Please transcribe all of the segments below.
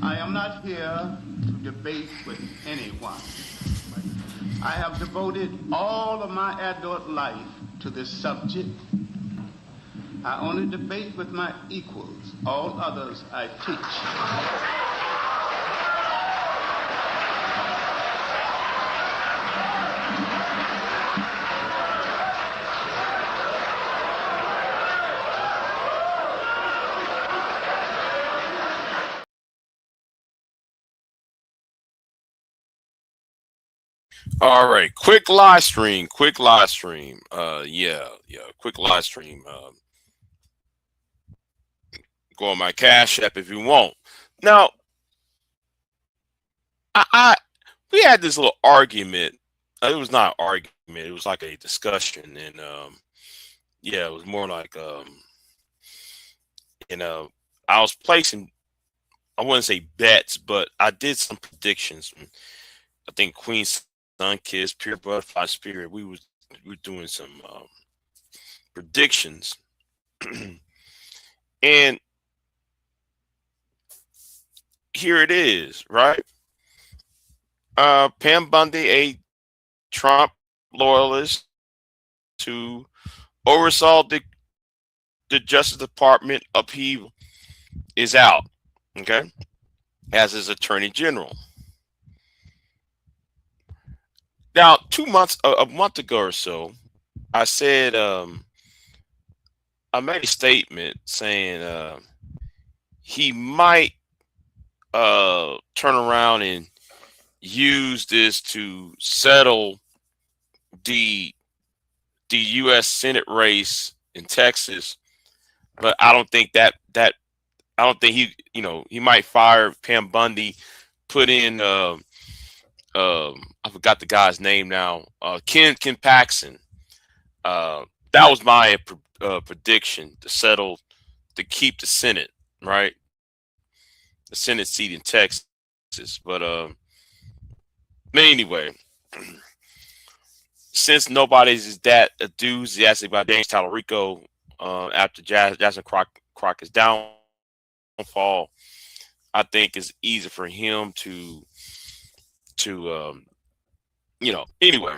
I am not here to debate with anyone. I have devoted all of my adult life to this subject. I only debate with my equals. All others I teach. All right, quick live stream, quick live stream. Quick live stream. Go on my Cash App if you want. Now, I we had this little argument. It was not an argument. It was like a discussion, and yeah, it was more like you know, I was placing. I wouldn't say bets, but I did some predictions. I think Queen Sun Kiss, Pure Butterfly Spirit. We were doing some predictions, and here it is, right? Pam Bondi, a Trump loyalist who oversaw the Justice Department upheaval, is out, okay, as his Attorney General. Now, 2 months, a month ago or so, I said, I made a statement saying he might turn around and use this to settle the U.S. Senate race in Texas, but I don't think that I don't think he might fire Pam Bondi, put in I forgot the guy's name now, Ken Paxton. That was my prediction to settle, to keep the Senate, right, the Senate seat in Texas. But anyway, since nobody's that enthusiastic about James Talarico after Jackson Crockett's downfall, I think it's easy for him to anyway.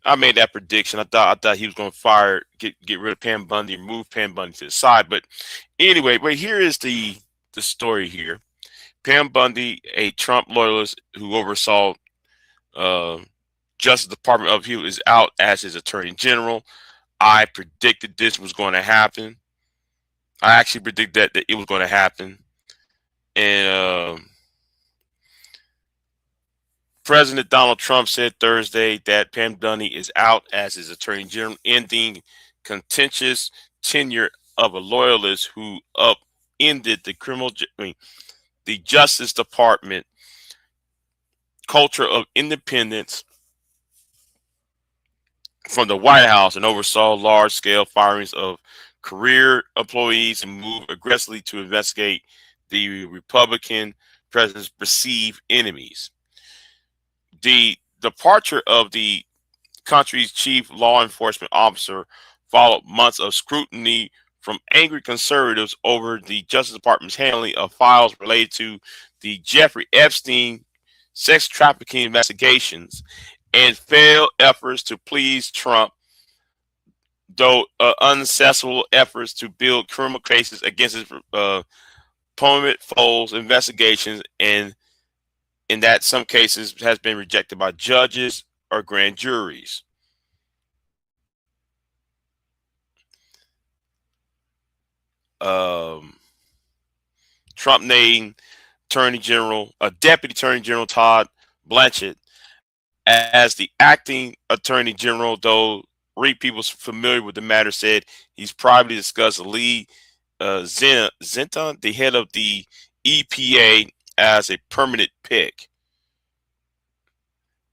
I made that prediction. I thought he was going to get rid of Pam Bondi, move Pam Bondi to the side. But anyway, but here is the story here. Pam Bondi, a Trump loyalist who oversaw uh, Justice Department upheaval, is out as his Attorney General. I predicted this was going to happen. I actually predicted that it was going to happen, and President Donald Trump said Thursday that Pam Bondi is out as his Attorney General, ending contentious tenure of a loyalist who upended the Justice Department culture of independence from the White House and oversaw large-scale firings of career employees and moved aggressively to investigate the Republican president's perceived enemies. The departure of the country's chief law enforcement officer followed months of scrutiny from angry conservatives over the Justice Department's handling of files related to the Jeffrey Epstein sex trafficking investigations and failed efforts to please Trump, though unsuccessful efforts to build criminal cases against his opponent foes investigations, and in that some cases has been rejected by judges or grand juries. Um, Trump named Deputy Attorney General Todd Blanchett as the acting Attorney General, though read people familiar with the matter said he's privately discussed Lee Zinton, the head of the EPA, as a permanent pick.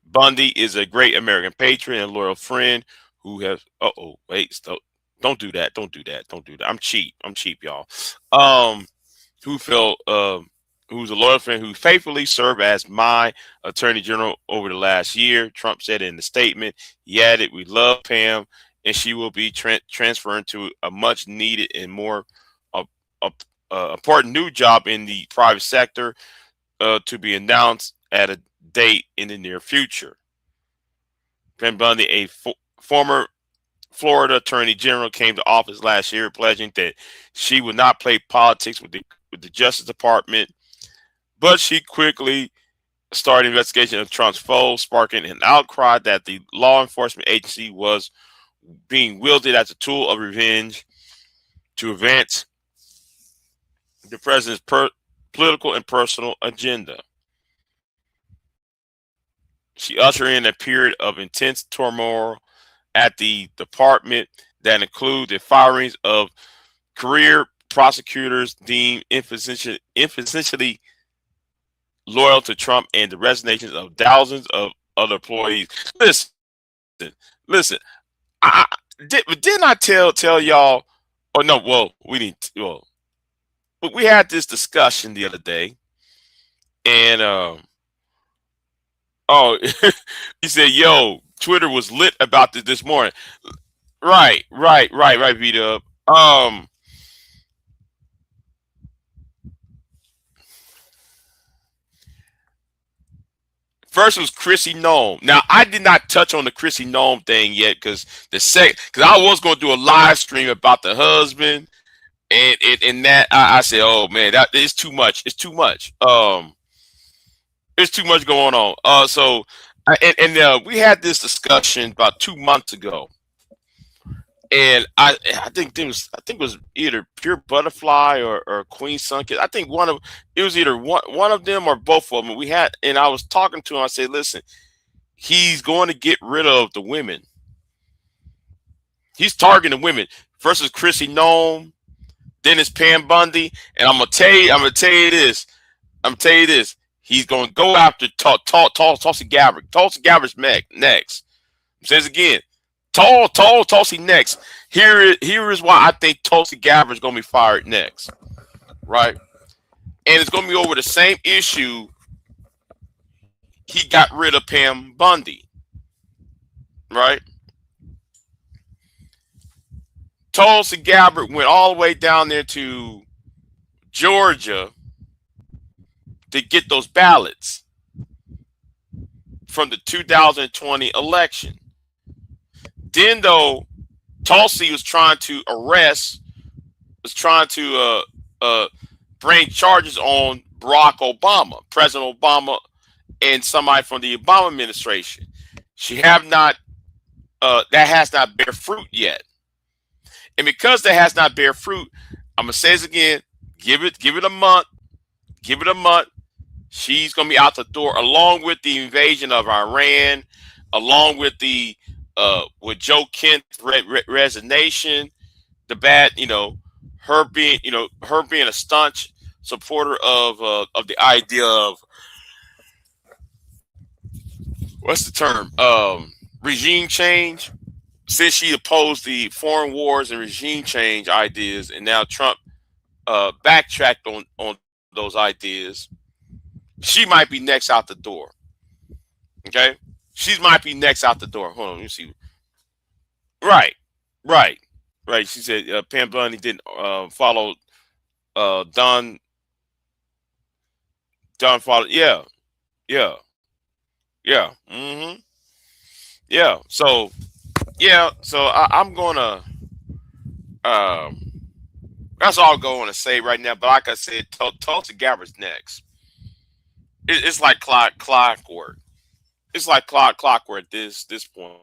Bundy is a great American patriot and loyal friend who has. Oh, wait, don't do that. Don't do that. Don't do that. I'm cheap. I'm cheap, y'all. Um, who felt who's a loyal friend who faithfully served as my attorney general over the last year. Trump said in the statement. He added, "We love Pam, and she will be transferring to a much needed and more important new job in the private sector to be announced at a date in the near future. Pam Bondi, a former Florida Attorney General, came to office last year, pledging that she would not play politics with the Justice Department, but she quickly started an investigation of Trump's foes, sparking an outcry that the law enforcement agency was being wielded as a tool of revenge to advance the president's political and personal agenda. She ushered in a period of intense turmoil at the department that include the firings of career prosecutors deemed insufficiently loyal to Trump and the resignations of thousands of other employees. Listen, listen. I didn't I tell y'all? Oh no, well we need well, but we had this discussion the other day, and oh, he said, "Yo, Twitter was lit about this morning." Right, Vito. First was Chrissy Nome. Now I did not touch on the Chrissy Nome thing yet because I was going to do a live stream about the husband and that I said, oh man, that is too much. It's too much. There's too much going on. We had this discussion about 2 months ago, and I think it was either Pure Butterfly or Queen Sunkist. I think it was either one of them or both of them. And I was talking to him. I said, listen, he's going to get rid of the women. He's targeting the women. First is Chrissy Nome, then it's Pam Bondi, and I'm gonna tell you this. He's going to go after Tusli Gabbard. Tusli Gabbard's next. Says again, Tusli next. Here is why I think Tusli Gabbard is going to be fired next, right? And it's going to be over the same issue. He got rid of Pam Bondi, right? Tusli Gabbard went all the way down there to Georgia to get those ballots from the 2020 election. Then, though, Tulsi was trying to bring charges on Barack Obama, President Obama, and somebody from the Obama administration. That has not bear fruit yet. And because that has not bear fruit, I'm gonna say this again: give it a month. Give it a month. She's gonna be out the door, along with the invasion of Iran, along with the with Joe Kent's resignation, the bad, her being a staunch supporter of the idea of what's the term, regime change. Since she opposed the foreign wars and regime change ideas, and now Trump backtracked on those ideas, she might be next out the door. Okay, she might be next out the door. Hold on, let me see. Right. She said Pam Bondi didn't follow Don followed. Yeah. Mm-hmm. Yeah. So I'm gonna that's all I'm going to say right now. But like I said, Tulsi Gabbard's next. It's like clockwork. It's like clockwork at this point.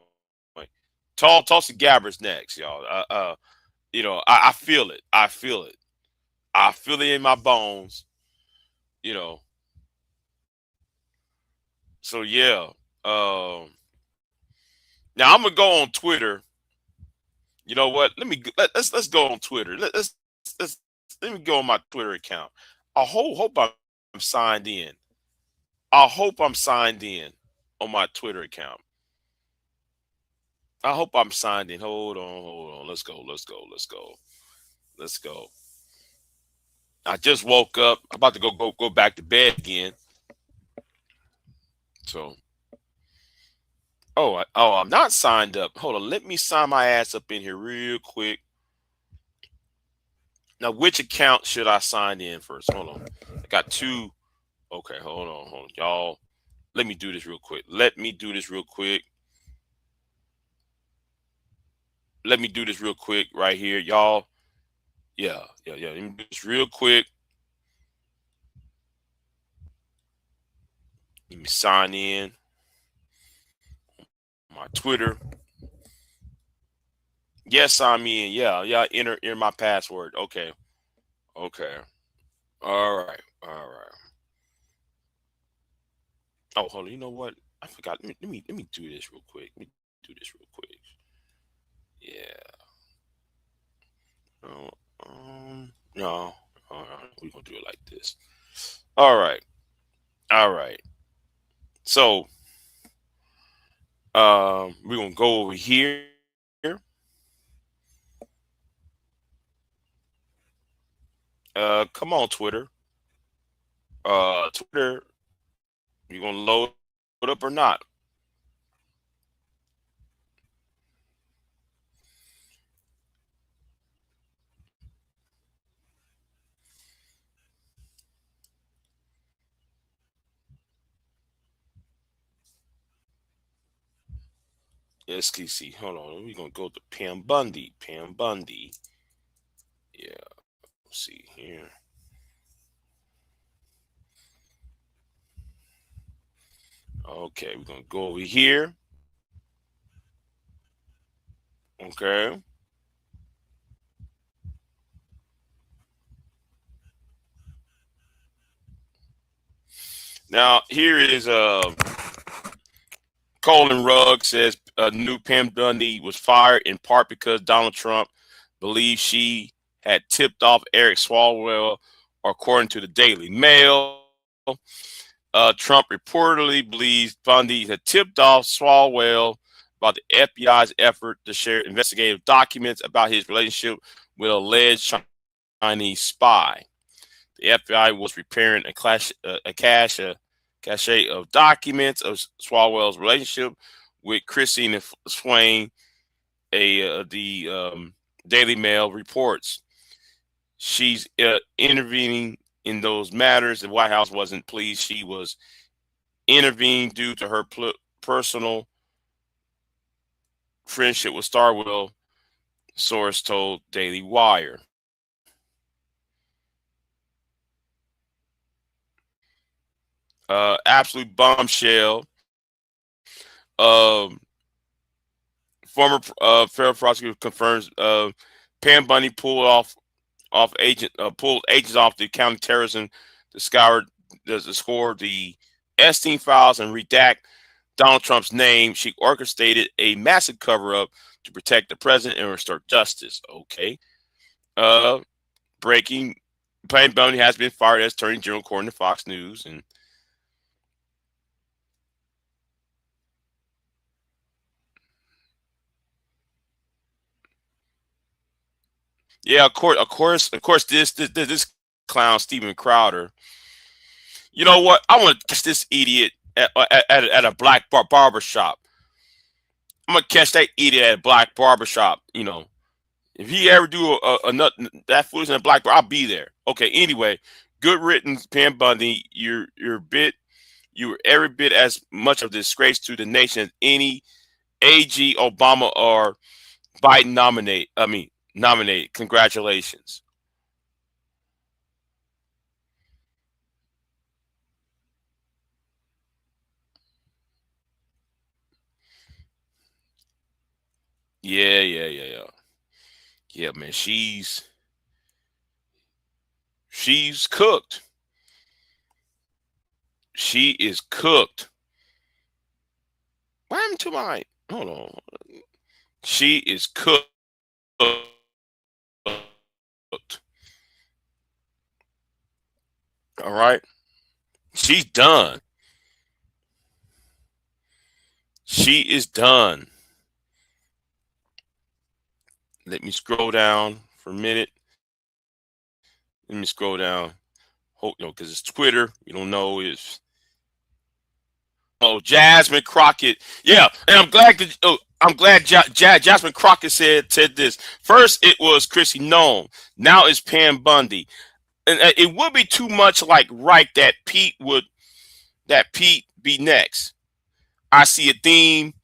Tulsi Gabbard's next, y'all. I feel it. I feel it in my bones. So yeah. Now I'm gonna go on Twitter. You know what? Let's go on Twitter. Let me go on my Twitter account. I hope I'm signed in. I hope I'm signed in on my Twitter account. I hope I'm signed in. Hold on. Let's go. I just woke up. I'm about to go back to bed again. So, I'm not signed up. Hold on. Let me sign my ass up in here real quick. Now, which account should I sign in first? Hold on. I got two. Okay, hold on, y'all. Let me do this real quick. Let me do this real quick. Right here, y'all. Yeah. Let me do this real quick. Let me sign in my Twitter. Yes, sign me in. Yeah. Enter my password. Okay. All right. Oh, hold on. You know what? I forgot. Let me do this real quick. Yeah. No. No. All right. We're gonna do it like this. All right. So, we're gonna go over here. Come on, Twitter. Twitter. You gonna load it up or not? SKC. Hold on. We're gonna go to Pam Bondi. Yeah. Let's see here. Okay, we're gonna go over here. Okay. Now here is Colin Rugg says new Pam Bondi was fired in part because Donald Trump believes she had tipped off Eric Swalwell, according to the Daily Mail. Trump reportedly believes Bundy had tipped off Swalwell about the FBI's effort to share investigative documents about his relationship with alleged Chinese spy. The FBI was preparing a cache of documents of Swalwell's relationship with Christine Swain. The Daily Mail reports she's intervening in those matters. The White House wasn't pleased. She was intervening due to her personal friendship with Starwell, source told Daily Wire. Absolute bombshell. Um, Former federal prosecutor confirms Pam Bondi pulled agents off the county terrorism to score the Epstein files and redact Donald Trump's name. She orchestrated a massive cover-up to protect the president and restore justice. Okay. Breaking: Pam Bondi has been fired as Attorney General, according to Fox News. And yeah, of course, this clown Steven Crowder. You know what? I want to catch this idiot at a black barber shop. I'm gonna catch that idiot at a black barber shop. If he ever do that foolishness in a black bar, I'll be there. Okay. Anyway, good riddance, Pam Bondi. You were every bit as much of a disgrace to the nation as any AG, Obama, or Biden nominated. Congratulations. Yeah. Yeah, man. She's cooked. She is cooked. What happened to my? Hold on. She is cooked. All right. She's done. She is done. Let me scroll down for a minute. Let me scroll down. Hope because it's Twitter. You don't know is Jasmine Crockett. Yeah, and I'm glad that I'm glad Jasmine Crockett said this. First, it was Chrissy Nome. Now it's Pam Bondi. And it would be too much like right that Pete be next. I see a theme.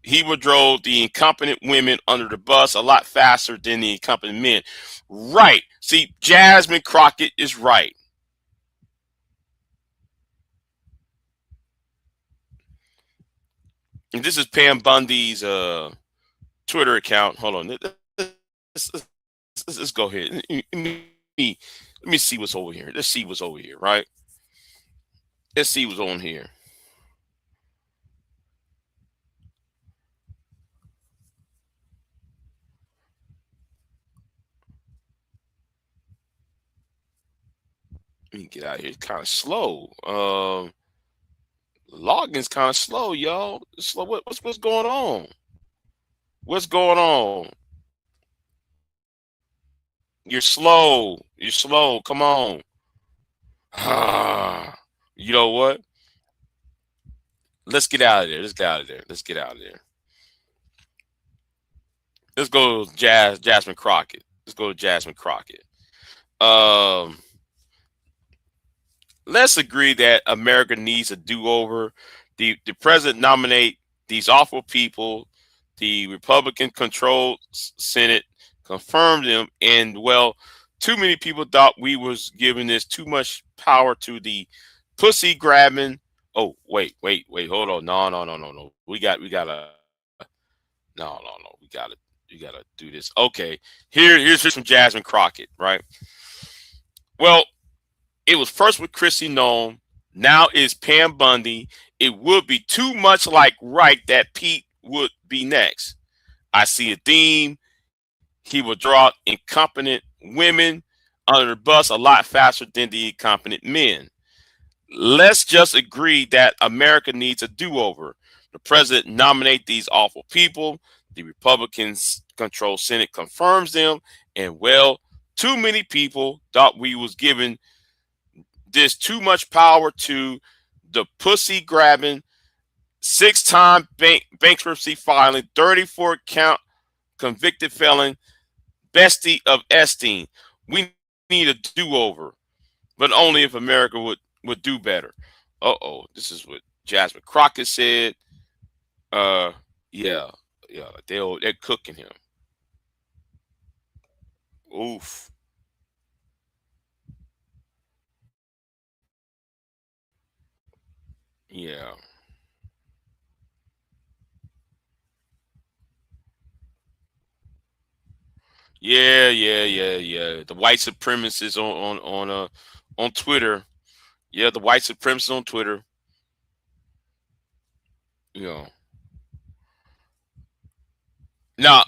He would drove the incompetent women under the bus a lot faster than the incompetent men. Right. See, Jasmine Crockett is right. And this is Pam Bundy's Twitter account. Hold on. Let's go ahead. Let me see what's over here. Let's see what's over here, right? Let's see what's on here. Let me get out of here. It's kind of slow. Login's kind of slow, y'all. It's slow. What's going on? What's going on? You're slow. You're slow. Come on. You know what? Let's get out of there. Let's get out of there. Let's get out of there. Let's go to Jasmine Crockett. Let's go to Jasmine Crockett. Um, let's agree that America needs a do-over. The president nominate these awful people. The Republican-controlled Senate confirmed them, and well, too many people thought we was giving this too much power to the pussy grabbing. Oh, wait, hold on. No. We gotta do this. Okay, here's from Jasmine Crockett, right? Well, it was first with Chrissy Nome. Now is Pam Bondi. It would be too much like right that Pete would be next. I see a theme. He will draw incompetent women under the bus a lot faster than the incompetent men. Let's just agree that America needs a do-over. The president nominate these awful people. The Republicans control Senate confirms them. And well, too many people thought we was giving this too much power to the pussy grabbing, 6-time bankruptcy filing, 34 count convicted felon, bestie of Epstein. We need a do-over, but only if America would do better. This is what Jasmine Crockett said. Yeah, they're cooking him. Oof. Yeah. Yeah. The white supremacists on Twitter. Yeah, the white supremacists on Twitter. You know. Now,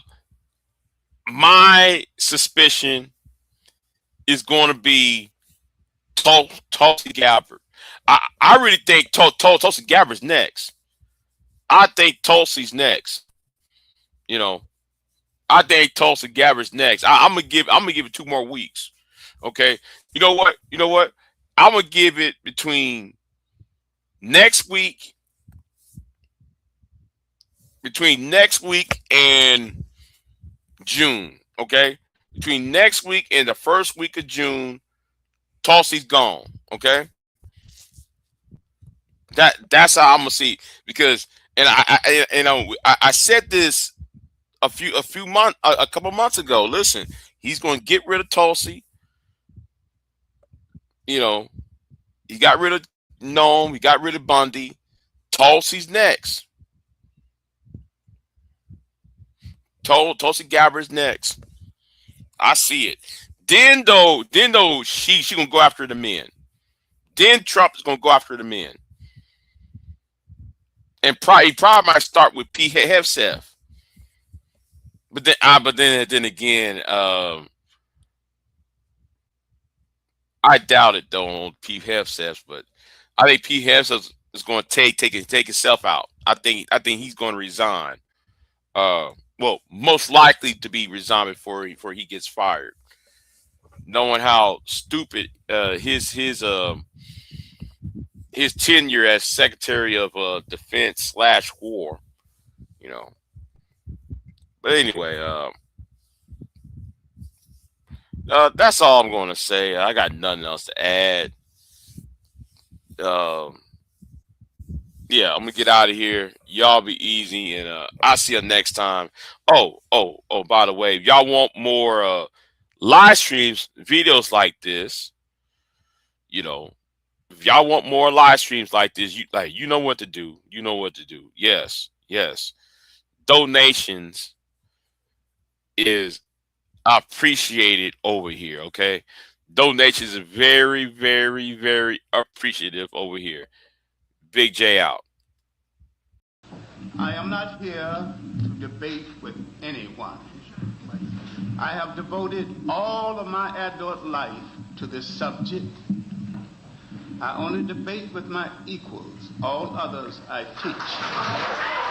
my suspicion is going to be Tulsi Gabbard. I really think Tulsi Gabbard's next. I think Tulsi's next. You know, I think Tulsi Gabbard's next. I'm gonna give it 2 more weeks. Okay. You know what? I'm gonna give it between next week, and June. Okay. Between next week and the first week of June, Tulsi's gone. Okay. That's how I'm gonna see it. Because and I said this a couple months ago. Listen, he's going to get rid of Tulsi. You know, he got rid of Nome. He got rid of Bundy. Tulsi's next. Tulsi Gabbard's next. I see it. Then though she gonna go after the men. Then Trump is gonna go after the men. And he probably might start with P. Hegseth. But then again, I doubt it though on P. Hegseth. But I think P. Hegseth is going to take himself out. I think he's going to resign. Well, most likely to be resigned before he gets fired. Knowing how stupid his tenure as Secretary of Defense /War. you know. But anyway, that's all I'm going to say. I got nothing else to add. Yeah, I'm gonna get out of here. Y'all be easy, and I'll see you next time. Oh, by the way, if y'all want more live streams, videos like this, you know, if y'all want more live streams like this, you know what to do. You know what to do. Yes. Donations is appreciated over here. Okay, donations are very, very, very appreciative over here. Big J out. I am not here to debate with anyone. I have devoted all of my adult life to this subject. I only debate with my equals. All others I teach.